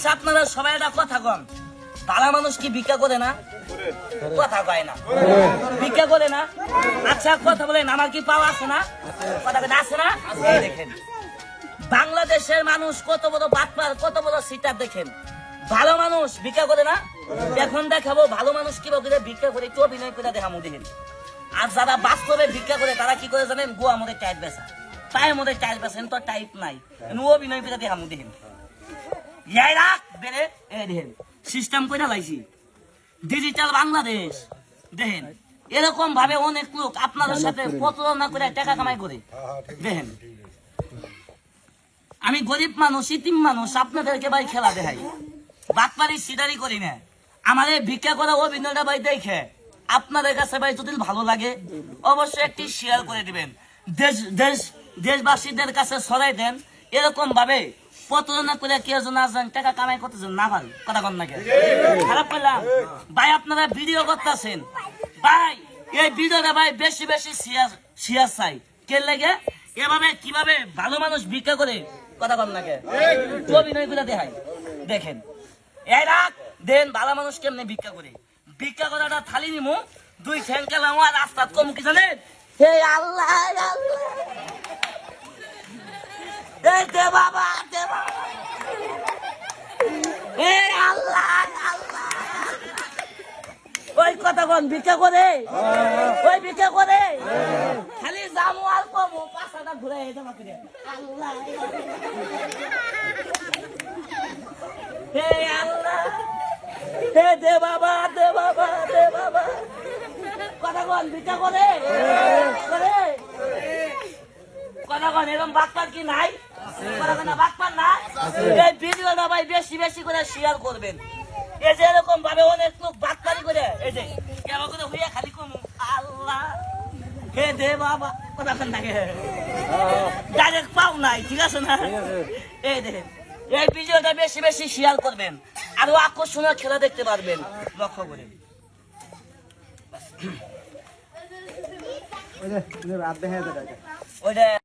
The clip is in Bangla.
আচ্ছা আপনারা সবাই একটা কথা কন, ভালো মানুষ কি ভিক্ষা করে না? কথা কয় না, ভিক্ষা করে না। আচ্ছা কথা বলেন, আমার কি পাওয়া আছে না? কথা বলেন আছে না? এই দেখেন বাংলাদেশের মানুষ কত বড় বাটপার, কত বড় সিটার। দেখেন ভালো মানুষ ভিক্ষা করে না। এখন দেখাবো ভালো মানুষ কিভাবে ভিক্ষা করে, একটু অভিনয় করে দেখাবো দেখেন। আর যারা বাস্তবে ভিক্ষা করে তারা কি করে জানেন? গোয়া মধ্যে টাইট বেচা, পায়ের মধ্যে টাইট বেচেন, তো টাইট নাই, অভিনয় করে দেখাবো দেখেন। ইয়াই রাখ বেড়ে এই দেখেন সিস্টেম করে লাইছি ডিজিটাল বাংলাদেশ। দেখেন এরকম ভাবে অনেক লোক আপনাদের সাথে প্রতারণা করে টাকা কামাই করে। দেখেন আমি গরিব মানুষ, ইতিম মানুষ, আপনাদেরকে ভাই খেলা দেখাই, বাটপারি সিটারি করি না। আমাদের ভিক্ষা করা অভিনয়টা ভাই দেখে আপনাদের কাছে ভাই যদি ভালো লাগে অবশ্যই একটি শেয়ার করে দিবেন, দেশবাসীদের কাছে ছড়াই দেন। এরকম ভাবে প্রতারণা করে কেউ যেন টাকা কামাই করতেছেন না পারে, কথা কন না খারাপ করলাম ভাই। আপনারা ভিডিও করতেছেন ভাই, এই ভিডিওটা ভাই বেশি বেশি শেয়ার চাই। কে লাগে এভাবে কিভাবে ভালো মানুষ ভিক্ষা করে, কথা কন না অভিনয় করে দেখাই। দেখেন এই রাখ দেন ভালো মানুষ কেমনে ভিক্ষা করে। ভিক্ষা করাটা থালি নিমু, দুই ঠ্যাং কেলাম আর রাস্তা কম কি জানেন? হে আল্লাহ আল্লাহ, এই দে বাবা দে বাবা, এই আল্লাহ আল্লাহ। ওই কথা কন ভিক্ষা করে, ওই ভিক্ষা করে খালি জামু আর কমু পাশাটা ঘুরে এটা মাকে আল্লাহ। হে আল্লাহ, হে দে বাবা দে বাবা দে বাবা। কথা কন ভিক্ষা করে করে, কথা কন এরকম বাটপার কি নাই? কথা কন বাটপার না। এই ভিডিওটা ভাই বেশি বেশি করে শেয়ার করবেন। এই যে এরকম ভাবে অনেক লোক বাটপারি করে, এই যে কেমন করে হইয়া খালি কমু আল্লাহ হে দে বাবা। কথা কন নাকি ডাইরেক্ট পাও নাই, ঠিক আছে না? এই দেখেন এই ভিডিওটা বেশি বেশি শেয়ার করবেন, আরো আকর্ষণীয় খেলা দেখতে পারবেন। লক্ষ্য করে ওইটা